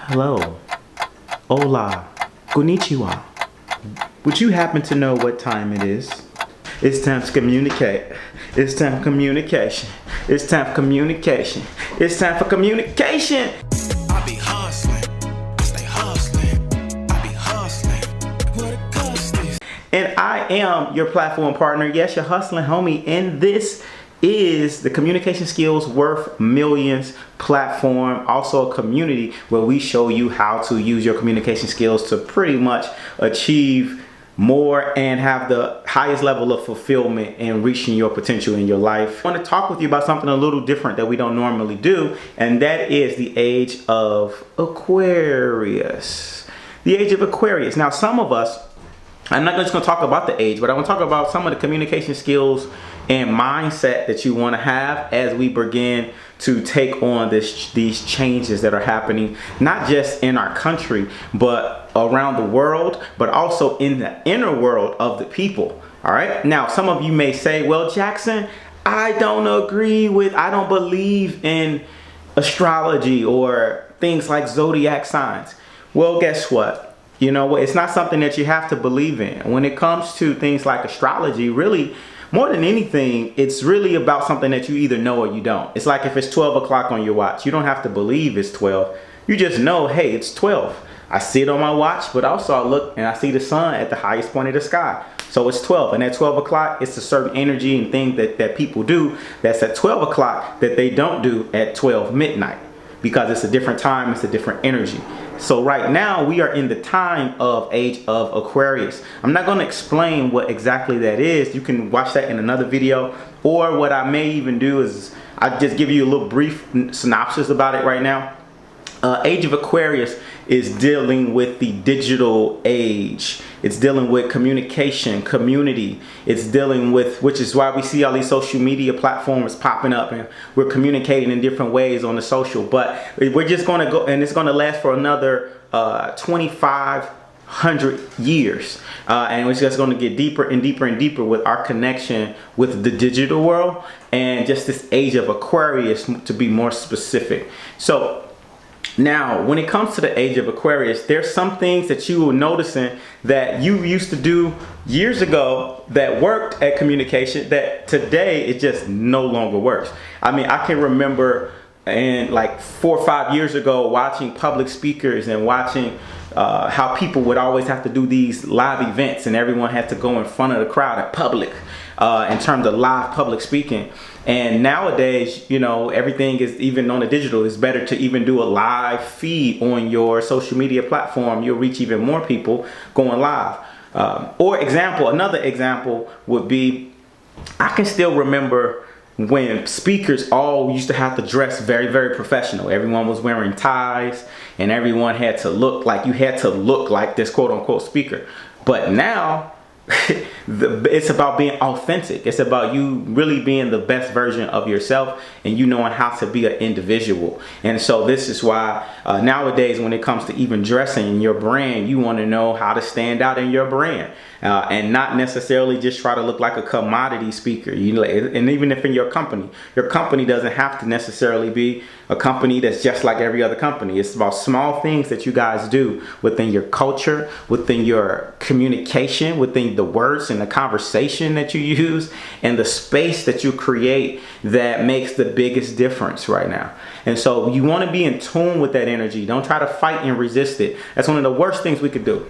Hello. Hola. Konnichiwa. Would you happen to know what time it is? It's time to communicate. It's time for communication. It's time for communication. It's time for communication. I be hustling. I stay hustling. I be hustling. What it cost is. And I am your platform partner. Yes, your hustling homie. And this is the Communication Skills Worth Millions platform, also a community where we show you how to use your communication skills to pretty much achieve more and have the highest level of fulfillment and reaching your potential in your life. I want to talk with you about something a little different that we don't normally do, and that is the age of Aquarius. The age of Aquarius. Now, some of us, I'm not just going to talk about the age, but I want to talk about some of the communication skills and mindset that you want to have as we begin to take on these changes that are happening, not just in our country, but around the world, but also in the inner world of the people. All right. Now, some of you may say, well, Jackson, I don't believe in astrology or things like zodiac signs. Well, guess what? You know what? It's not something that you have to believe in. When it comes to things like astrology, really, more than anything, it's really about something that you either know or you don't. It's like if it's 12 o'clock on your watch, you don't have to believe it's 12. You just know, hey, it's 12. I see it on my watch, but also I look and I see the sun at the highest point of the sky. So it's 12. And at 12 o'clock, it's a certain energy and thing that people do that's at 12 o'clock that they don't do at 12 midnight. Because it's a different time, it's a different energy. So right now we are in the time of age of Aquarius. I'm not going to explain what exactly that is. You can watch that in another video, or what I may even do is I just give you a little brief synopsis about it right now. Age of Aquarius is dealing with the digital age. It's dealing with communication, community. It's dealing with, which is why we see all these social media platforms popping up and we're communicating in different ways on the social. But we're just going to go, and it's going to last for another 2,500 years. And it's just going to get deeper and deeper and deeper with our connection with the digital world and just this age of Aquarius, to be more specific. So now, when it comes to the age of Aquarius, there's some things that you will noticing that you used to do years ago that worked at communication that today it just no longer works. I mean, I can remember like 4 or 5 years ago watching public speakers and watching how people would always have to do these live events and everyone had to go in front of the crowd in public in terms of live public speaking. And nowadays, you know, everything is, even on the digital, it's better to even do a live feed on your social media platform. You'll reach even more people going live. Another example would be, I can still remember when speakers all used to have to dress very, very professional. Everyone was wearing ties and everyone had to look like, you had to look like this quote unquote speaker. But now, it's about being authentic. It's about you really being the best version of yourself and you knowing how to be an individual. And so this is why nowadays, when it comes to even dressing in your brand, you want to know how to stand out in your brand and not necessarily just try to look like a commodity speaker. And even if in your company doesn't have to necessarily be a company that's just like every other company. It's about small things that you guys do within your culture, within your communication, within the words and the conversation that you use and the space that you create that makes the biggest difference right now. And so you want to be in tune with that energy. Don't try to fight and resist it. That's one of the worst things we could do.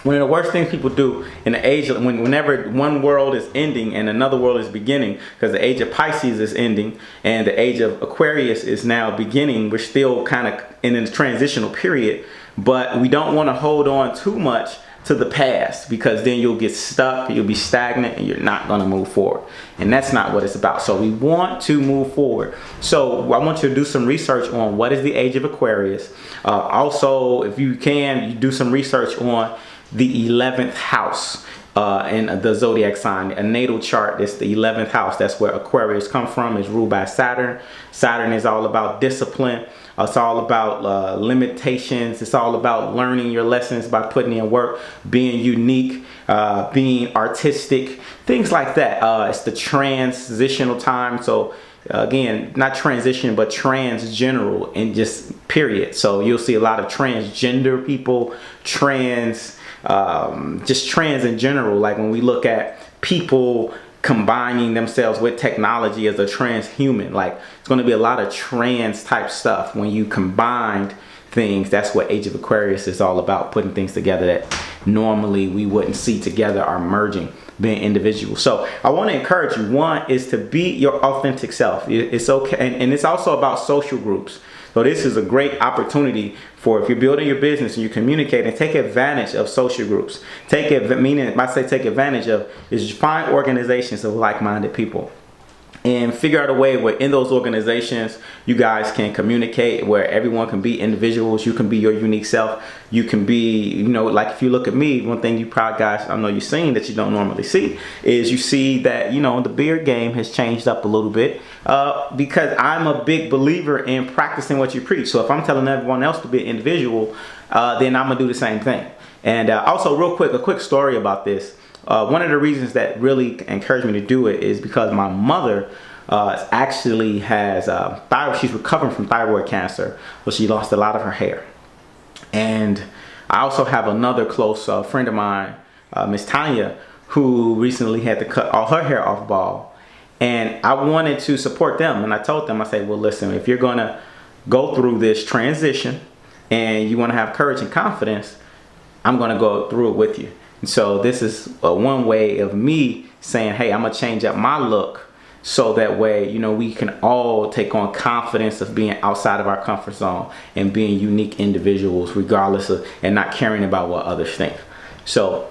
One of the worst things people do in the age of whenever one world is ending and another world is beginning, because the age of Pisces is ending and the age of Aquarius is now beginning. We're still kind of in a transitional period, but we don't want to hold on too much to the past, because then you'll get stuck, you'll be stagnant, and you're not going to move forward. And that's not what it's about. So we want to move forward. So I want you to do some research on what is the age of Aquarius. Also, if you can, you do some research on the 11th house in the zodiac sign. A natal chart is the 11th house. That's where Aquarius come from. It's ruled by Saturn. Saturn is all about discipline. It's all about limitations. It's all about learning your lessons by putting in work, being unique, being artistic, things like that. It's the transitional time. So again, not transition, but trans general, and just period. So you'll see a lot of transgender people, just trans in general. Like when we look at people combining themselves with technology as a transhuman, like it's going to be a lot of trans type stuff when you combined things. That's what Age of Aquarius is all about, putting things together that normally we wouldn't see together, are merging, being individuals. So I want to encourage you. One is to be your authentic self. It's okay, and it's also about social groups. So this is a great opportunity for, if you're building your business and you communicate, and take advantage of social groups. Meaning, if I say take advantage of, is find organizations of like-minded people. And figure out a way where in those organizations you guys can communicate, where everyone can be individuals. You can be your unique self. You can be, like if you look at me, one thing you probably guys, I know you've seen that you don't normally see, is you see that, the beard game has changed up a little bit because I'm a big believer in practicing what you preach. So if I'm telling everyone else to be an individual, then I'm going to do the same thing. And also real quick, a quick story about this. One of the reasons that really encouraged me to do it is because my mother actually has thyroid. She's recovering from thyroid cancer, but she lost a lot of her hair. And I also have another close friend of mine, Miss Tanya, who recently had to cut all her hair off bald. And I wanted to support them. And I told them, I said, well, listen, if you're going to go through this transition and you want to have courage and confidence, I'm going to go through it with you. So this is one way of me saying, hey, I'm going to change up my look so that way, we can all take on confidence of being outside of our comfort zone and being unique individuals regardless of, and not caring about what others think. So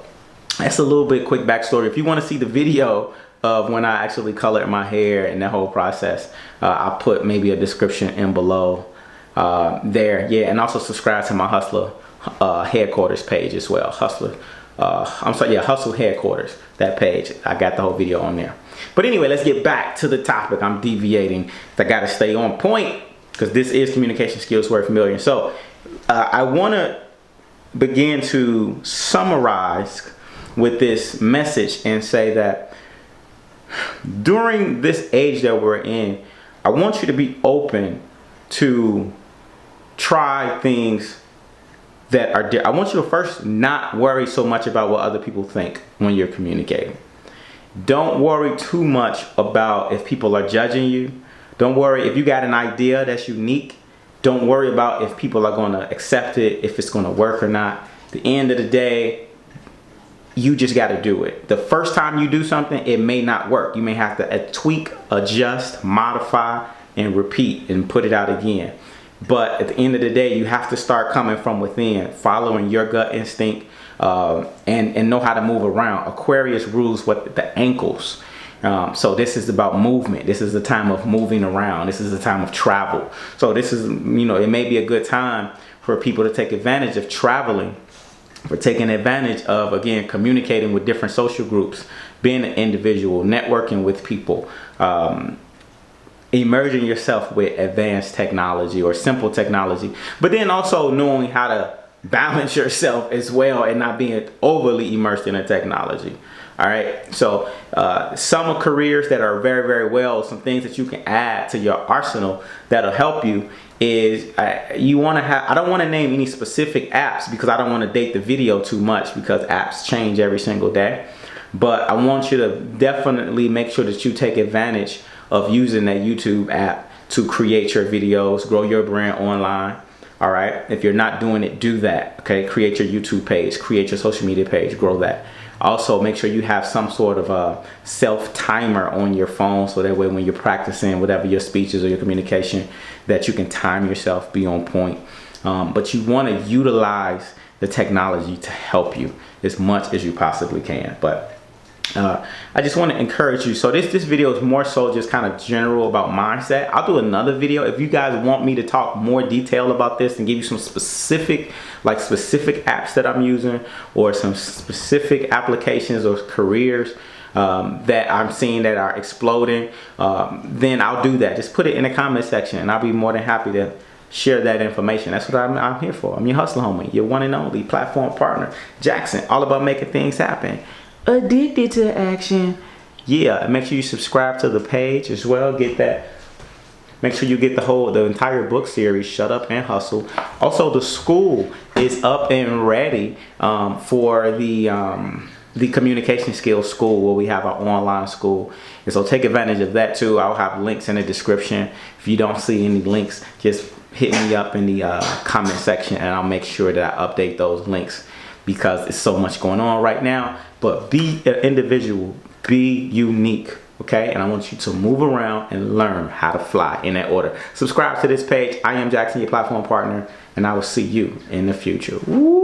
that's a little bit quick backstory. If you want to see the video of when I actually colored my hair and that whole process, I'll put maybe a description in below there. Yeah, and also subscribe to my Hustler headquarters page as well. Hustler headquarters, that page. I got the whole video on there. But anyway, let's get back to the topic. I'm deviating. I got to stay on point because this is Communication Skills Worth Million. So I want to begin to summarize with this message and say that during this age that we're in, I want you to be open to try things that are I want you to first not worry so much about what other people think when you're communicating. Don't worry too much about if people are judging you. Don't worry if you got an idea that's unique. Don't worry about if people are going to accept it, if it's going to work or not. At the end of the day, you just got to do it. The first time you do something, it may not work. You may have to tweak, adjust, modify, and repeat and put it out again. But at the end of the day, you have to start coming from within, following your gut instinct, and know how to move around. Aquarius rules the ankles. So this is about movement. This is the time of moving around. This is the time of travel. So this is, it may be a good time for people to take advantage of traveling, for taking advantage of, again, communicating with different social groups, being an individual, networking with people, emerging yourself with advanced technology or simple technology, but then also knowing how to balance yourself as well and not being overly immersed in the technology. All right. So some careers that are very, very well, some things that you can add to your arsenal that'll help you is you want to have, I don't want to name any specific apps because I don't want to date the video too much because apps change every single day. But I want you to definitely make sure that you take advantage of using that YouTube app to create your videos, grow your brand online. All right. If you're not doing it, do that. Okay. Create your YouTube page, create your social media page, grow that. Also, make sure you have some sort of a self timer on your phone so that way when you're practicing whatever your speeches or your communication, that you can time yourself, be on point. But you want to utilize the technology to help you as much as you possibly can. But I just want to encourage you. So this video is more so just kind of general about mindset. I'll do another video if you guys want me to talk more detail about this and give you some specific apps that I'm using or some specific applications or careers that I'm seeing that are exploding. Then I'll do that. Just put it in the comment section and I'll be more than happy to share that information. That's what I'm here for. I'm your hustler homie, your one and only platform partner, Jackson, all about making things happen. Addicted to action. Yeah, make sure you subscribe to the page as well. Get that make sure you get the entire book series, Shut Up and Hustle. Also, the school is up and ready for the communication skills school, where we have our online school. And so take advantage of that too. I'll have links in the description. If you don't see any links, just hit me up in the comment section, and I'll make sure that I update those links, because it's so much going on right now. But be an individual, be unique, okay? And I want you to move around and learn how to fly in that order. Subscribe to this page. I am Jackson, your platform partner, and I will see you in the future. Woo!